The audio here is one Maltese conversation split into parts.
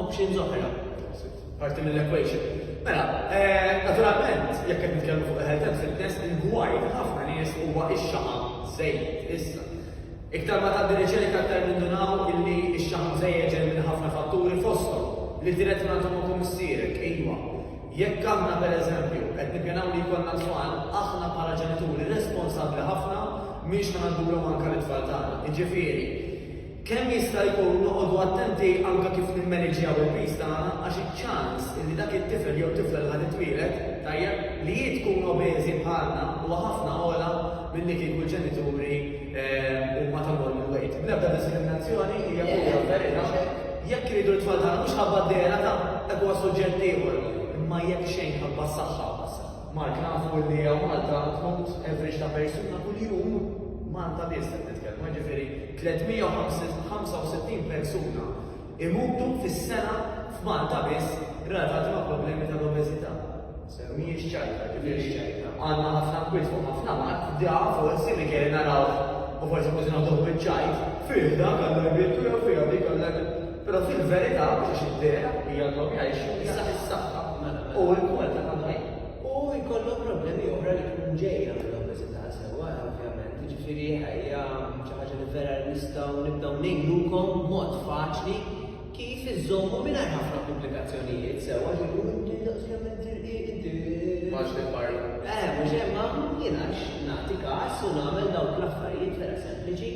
options oħra. Parti mill-equation. Mela, naturalment, jekk qed nitkellmu fuq health and fitness, il-gwajt ħafna nies huwa ix-xaħam żejjed issa. Iktar ma tgħaddi riċerka aktar nindunaw illi x-xaħam żejjed ġej minn ħafna fatturi fosthom li dirett nagħtuhom missierek, iva. Jekk aħna pereżempju qed nippjanaw li jkollna tfal, aħna bħala ġenituri responsabbli ħafna mhix nagħmluhom anke l-tfal tagħna. Jiġifieri, kemm jista' jkun noqogħdu attenti anke kif nimmaneġġjaw il-pis tagħna għax iċ-ċans li dak it-tifel jew tifla li ħad itwieled tajjeb li tkun obeżi bħalna huwa ħafna ogħla milli kieku l-ġenituri huma tal-normal weight. Bl-ebda diskriminazzjoni hija fuq verità. Jekk iridu l-tfal tagħna mhux ħabba d-dehra ta' dak huwa suġġett ieħor, imma jekk xejn ħabba s-saħħa. Mark nafu li hawn Malta tmut average ta' persuna kuljum Malta biss qed nitkellmu, ġifieri 365 persuna imutu fis-sena f'Malta biss relatati ma' problemi tal-obeżità. Mhijiex ċajta, ġifieri ċajta. Għandna ħafna kwiet fuq ħafna Mart, da forsi li kelli naraw u forsi kważi nagħduh biċ-ċajt fih dak għandu jbietu jew fiha dik però fil-verità biex id-dehra hija l-logħ jgħixu issa fis-saħħa u l-kwalità tal-ħajja. U jkollhom problemi oħra li tkun ġejja mill-obeżità sewwa, ovvjament. Jiġifieri hija xi ħaġa li vera nistgħu nibdew ngħinukom b'mod faċli kif iżommu mingħajr ħafna komplikazzjonijiet sewwa ġifieri inti daqskemm inti Faċli parla. mhux hemm jiena nagħti każ u nagħmel dawk l-affarijiet vera sempliċi.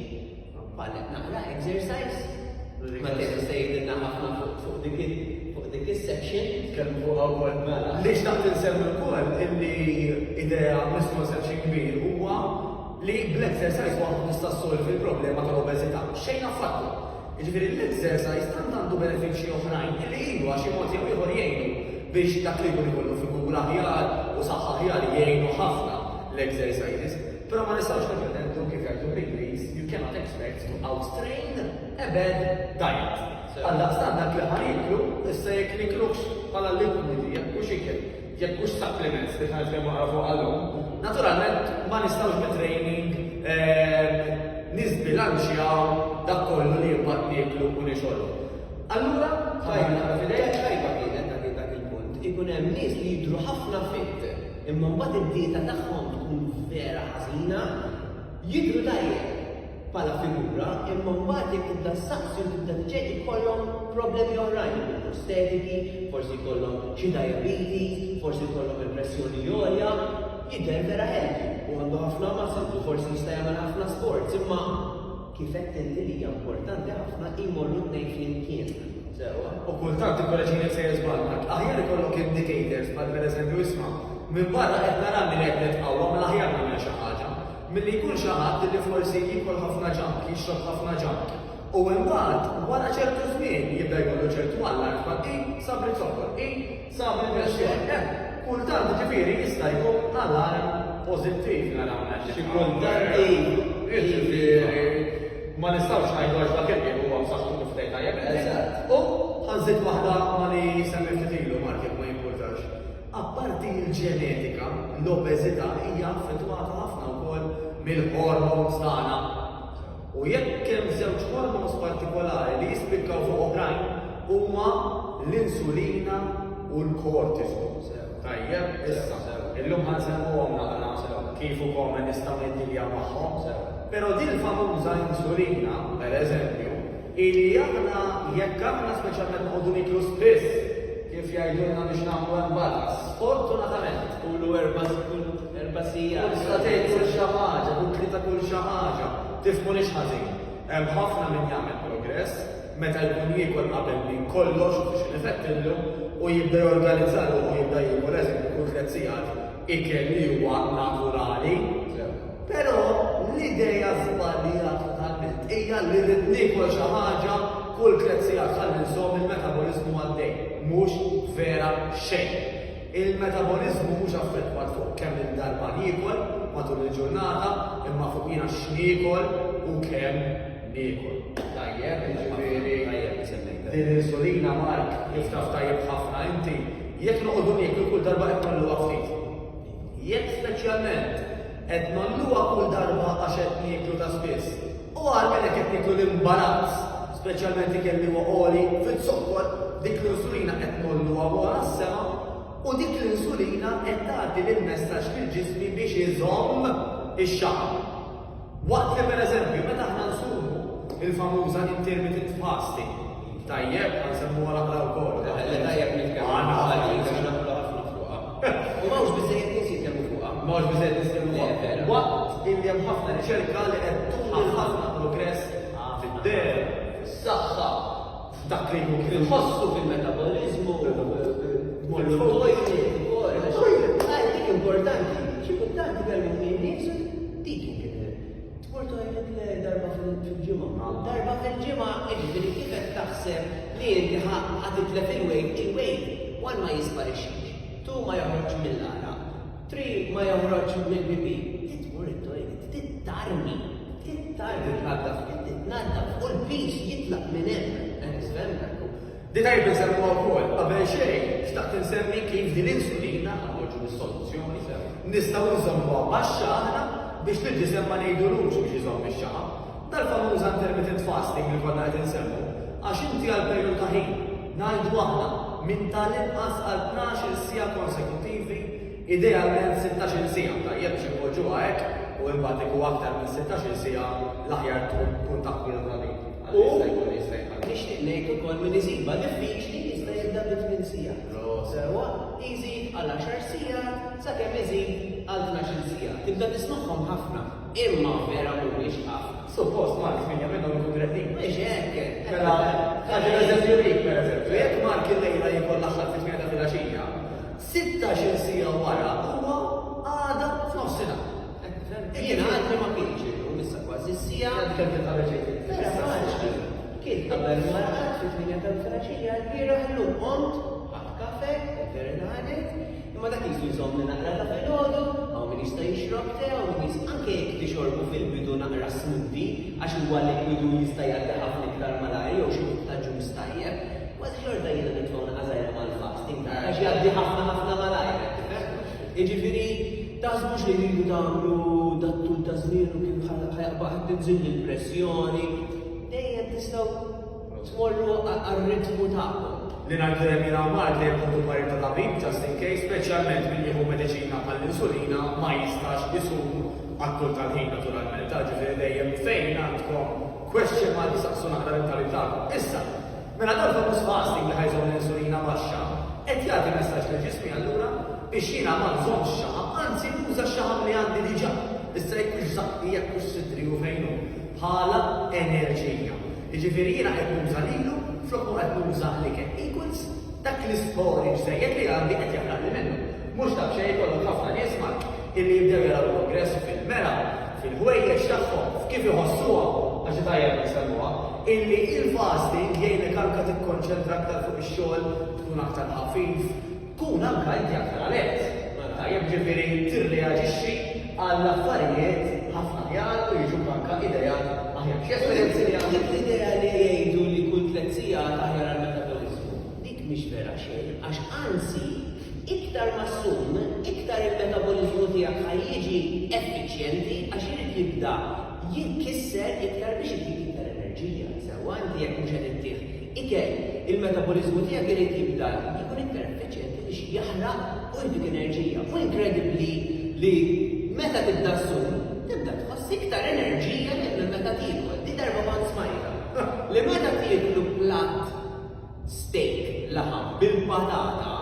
Bħalek naqra exercise. Ma tista' jgħidilna ħafna fuq dik is-section. Kellu fuq wkoll mela. Lix taħt insemmi wkoll illi idea misconception kbir huwa li bl-exercise waħdu tista' solvi l-problema tal-obeżità. Xejn affattu. Jiġifieri l-exercise tant għandu benefiċċji oħrajn li ilu għax imod jew ieħor jgħinu biex dak li jkun ikollu figura aħjar u saħħa aħjar jgħinu ħafna l-exercises. Però ma nistgħux nippretendu kif jgħidu bl-Ingliż, you cannot expect to outtrain a bad diet. Għalla standard li ħaniklu, issa jekk niklux bħala liquidi, jekk hux ikel, jekk hux supplements li ħana kemm għarafu għallhom, naturalment ma nistgħux bit-training nisbilanċjaw dak kollu li mbagħad nieklu u nixollu. Allura, tajba kienet dak il-punt. Ikun hemm nies li jidhru ħafna fit, imma mbagħad id-dieta tagħhom tkun vera ħażina, jidhru tajjeb bħala figura, imma mbagħad jekk tibda ssaqsi u tibda tiġej ikollhom problemi oħrajn, prostatiki, forsi jkollhom xi diabetes, forsi jkollhom il-pressjoni għolja, jidher vera healthy u għandu ħafna muscle u forsi jista' jagħmel ħafna sports, imma kif qed inti li hija importanti ħafna imorru tnejn flimkien. U kultant il-kolleġini sejjer żbalmak, aħjar ikollok indicators bħal pereżempju isma' minn barra qed nara min qed nitqawwa mill-aħjar nagħmel xi ħaġa. Milli jkun xi ħadd li forsi jikol ħafna junk, jixrob ħafna junk. U imbagħad wara ċertu żmien jibda jkollu ċertu allarm bħal sabri zokkor, sabri pressjoni. Kultant ġifieri jista' jkun allarm pożittiv naraw xi kultant ma nistgħux ngħidu għax dak il huwa b'saħħtu miftejn tajjeb. U ħanżid waħda ma li semmi ftit ilu market ma jimpurtax. Apparti l-ġenetika, l-obeżità hija affettwata ħafna wkoll mill-hormones tagħna. U jekk hemm żewġ hormones partikolari li jispikkaw fuq oħrajn huma l-insulina u l-kortisol. Tajjeb, issa. Illum ħansemmuhom naqra kif ukoll nistgħu niddilja magħhom. Però din il-famuża insulina, pereżempju, illi aħna jekk aħna speċjalment noqogħdu niklu spiss kif jgħidulna biex nagħmlu embalas. Fortunatament. Kullu erba' sijat. Tista' tgħid kull xi ħaġa, kull ta' kull xi ħaġa, tifhmu nix ħażin. Hemm ħafna min jagħmel progress meta jkun jiekol qabel min kollox biex nifettillu u jibda jorganizzaru u jibda jiekol eżempju kull tliet sigħat ikel li huwa naturali. Però l-idea żbaljata totalment hija li rid niekol xi ħaġa kull tliet sigħat ħalli nżomm il-metabolizmu għaddej. Mhux vera xejn. Il-metabolizmu mhux affettwat fuq kemm il-darba niekol matul il-ġurnata, imma fuq jiena x'niekol u kemm niekol. Tajjeb, jiġifieri din l-insulina Mark kif taf tajjeb ħafna inti jekk noqogħdu nieklu kull darba qed nagħmluha ftit. Jekk speċjalment qed nagħmluha kull darba għax qed nieklu ta' spiss. U għalmejn qed nieklu l-imbarazz speċjalment dik li huwa qoli fit-sokkol, dik l-insulina qed tmolluha wara s-sema u dik l-insulina qed tagħti lill-messaġġ lill-ġismi biex iżomm ix-xahar. Waqt li pereżempju meta aħna nsumu il-famuża intermittent fasting, tajjeb nsemmu wara wkoll. Tajjeb nitkellmu ħafna fuqha. U m'hawnx biżejjed nies jitkellmu fuqha. Mhux biżejjed nitkellmu waqt illi hemm ħafna riċerka li qed turi ħafna progress fid-der, fis-saħħa, f'dak li jkun kif Inħossu fil-metabolizmu, dik importanti, importanti kelmu nies dik darba fil-ġimgħa. Darba fil-ġimgħa iġifieri kif qed taħseb li inti ħatitlef il-weight, one ma jisparixxix, two ma joħroġ mill-ara, three ma joħroġ mill-bibi. Titmur it-toilet, tittarmi, titnaddaf u l-pis jitlaq minn hemm. Isfemmek. Di tajb nsemmu wkoll, qabel xejn, xtaqt insemmi kif din l-insulina ħarġu bis-soluzzjoni nistgħu nżommuha baxxa aħna biex l-ġisem ma ngħidulux biex iżomm ix-xahar. Dal-famuża intermittent fasting li konna qed insemmu, għax inti għal perjodu ta' ħin ngħidu aħna minn tal-inqas għal 12 siegħa konsekuttivi, idealment 16 siegħa tajjeb biex inpoġġuha hekk u imbagħad ikun aktar minn 16 siegħa l-aħjar tkun taqbil ta' Nixtieq ngħid ukoll min iżiba diffiċli jista' jibda bit-8 siegħa. Sewa iżid għal 10 siegħa sakemm iżid għal 12 siegħa. Tibda tismagħhom ħafna, imma vera mhuwiex ħafna. Suppost Mark minja minnhom ikun direttin. Mhix hekk. Mela, ħaġa eżempju lik pereżempju, jekk Mark il-lejla jkun l-aħħar fit-8 ta' filgħaxija, 16 siegħa wara huwa għada f'nofsinhar. Jiena għadni ma kienx illum issa kważi siegħa. Kemm titqabel Vera faċli. Kien qabel marqat fit-8 tal-filgħaxija l-bieraħ illum qont ħadd kafe, verenanet, imma dak jisu jżomm naqra ta' filgħodu, hawn min jista' jixrob te, hawn min anke jekk tixorbu fil-bidu naqra smoothie għax huwa likwidu jista' jgħaddi ħafna iktar malajr jew xi ta' ġus tajjeb, kważi xorta jiena nitfgħu naqażajra mal-fasting għax jgħaddi ħafna malajr. Jiġifieri taħsbux li jridu tagħmlu dat-tul ta' żmien u kif ħajaqbaq tinżil il-pressjoni, dejjem tistgħu tmorru għar-ritmu tagħkom. Li ngħidu hemm jiena Mark li jkunu marit ta' tabib just in case, speċjalment min jieħu mediċina bħall-insulina ma jistax isum għat-tul tal-ħin naturalment, ġifieri dejjem fejn għandkom question mark jisaqsu naqra mentalità. Issa, mela dal-famuż fasting li ħajżhom l-insulina baxxa, qed jagħti messaġġ lill-ġismi allura biex jiena ma nżommx xaham, anzi nuża x-xaham li għandi diġà. Issa jekk hux żaqqa jekk hux sidri u fejn hu bħala enerġija. Jiġifieri jiena qed nuża lilu flok ma qed nuża l-ikel. Equals dak l-storage żejjed li għandi qed jaħraq li minnu. Mhux dak xejn jkollok ħafna nies Mark illi jibdew jaraw progress fil-mera, fil-ħwejjeġ tagħhom, f'kif iħossuha għax tajjeb jisemmuha, illi il-fasting jgħinek anke tikkonċentra aktar fuq ix-xogħol, tkun aktar ħafif, tkun anke inti aktar alert. Tajjeb ġifieri tirreaġixxi għall-affarijiet ħafna ħjar u jiġu anke idejat aħjar. X'esperjenzi li għandek? L-idea li jgħidu li kull 3 sigħat taħjar għall-metabolizmu, dik mhix vera xejn, għax anzi iktar ma ssum, iktar il-metabolizmu tiegħek ħajjiġi effiċjenti għax irid jibda jinkisser iktar biex itik iktar enerġija. Sewa inti jekk mhux qed ittieħ ikel, il-metabolizmu tiegħek irid jibda jkun iktar effiċjenti biex jaħraq u jdik enerġija. U inkredibbli li meta tibda ssum, tibda tħoss iktar enerġija minn meta tiekol. Di darba ma smajta. Li meta tieklu platt steak laħam bil-patata,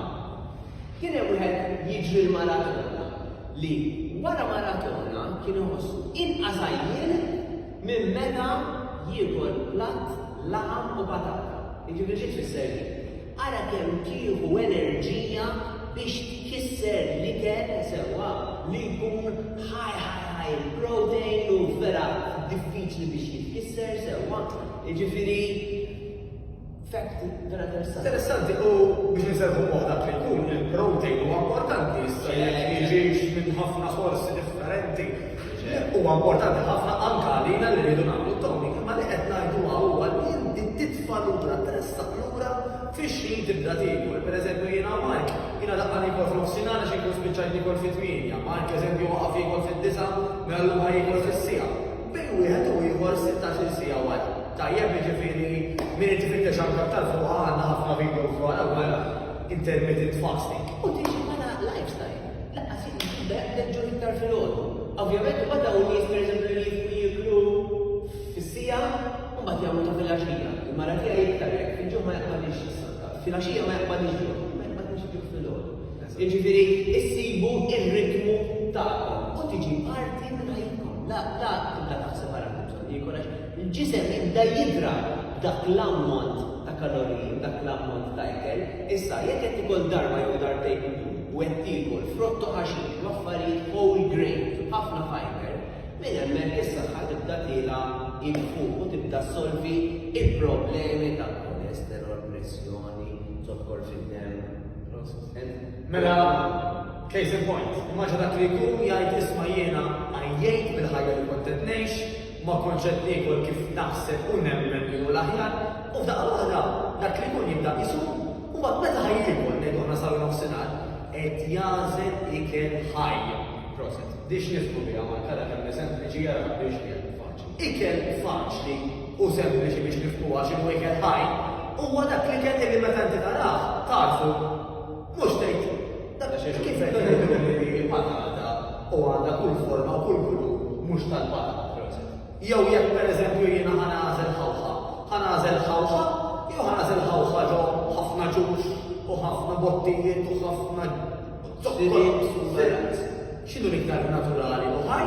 kien hemm wieħed jiġri l-maratona li wara maratona kien iħossu inqas għajjien minn meta jiekol platt laħam u patata. Jiġifieri xi tfisser li ara kemm tieħu enerġija biex tkisser l-ikel sewwa li jkun high protein u vera diffiċli biex jitkisser sewwa. Jiġifieri fact vera Interessanti u biex niservu moħħ li jkun il-protein huwa importanti issa jekk jiġix minn ħafna sorsi differenti. Huwa importanti ħafna anke għalina li rridu nagħmlu tonik, imma li qed ngħidu huwa li inti titfa' lura tressaq lura fix-xi tibda tiekol. Pereżempju jiena Mark, jiena daqqa nikol f'nofsinhar għax inkun spiċċajt nikol fit-8, Mark eżempju waqaf jikol fid-9 mela llum ħajjikol fis-siegħa. Bejn wieħed u ieħor 16 siegħa wara. Tajjeb jiġifieri min tifittex anke aktar fuq għandna ħafna videos wara wara intermittent fasting. U tiġi bħala lifestyle. Laqqas leġġu iktar fil-ħodu. Ovvjament, ma dawn nies pereżempju li jiklu fis-sija, u mbagħad jagħmlu ta' fil-għaxija. Il-mara tiegħi iktar jekk fil-ġuħ ma jaqbalix is-sanka. Fil-għaxija ma jaqbalix ġuħ, ma jaqbalix ġuħ fil-ħodu. Jiġifieri issibu ir-ritmu tagħkom u tiġi parti minn ħajtkom. La tibda taħseb ara jikorax. Il-ġisem jibda jidra dak l-ammont ta' kaloriji, dak l-ammont ta' ikel. Issa, jekk qed tikol darba jew darbtejn u qed tikol frotto ħaxix, affarijiet whole grain, ħafna fiber, minn hemmhekk is-saħħa tibda tila il-fuq u tibda solvi il-problemi ta' kolesterol, pressjoni, zokkor fid-dem. Mela, case in point, immaġa dak li jkun jgħid isma' jiena għajjejt bil-ħajja li kont qed ngħix, ma kontx qed niekol kif naħseb u nemmen li hu l-aħjar, u f'daqqa waħda dak li jkun jibda qisu, u mbagħad meta ħajjikol ngħidu aħna saru nofsinhar, qed jażel ikel ħaj. Proset. Dix nifhmu biha mal-kara kemm sempliċi jara biex kien faċli. Ikel faċli u sempliċi biex nifhmuha x'inhu ikel ħaj, huwa dak li kien li meta inti tarah tarfu mhux tgħid kif qed il-patata u għandha kull forma u kull kulur mhux tal-patata. Jew jekk pereżempju jiena ħanażel ħawħa jew ħanażel ħawħa ġo ħafna ġux u ħafna bottijiet u ħafna zokkor. X'inhu l-iktar naturali u ħaj?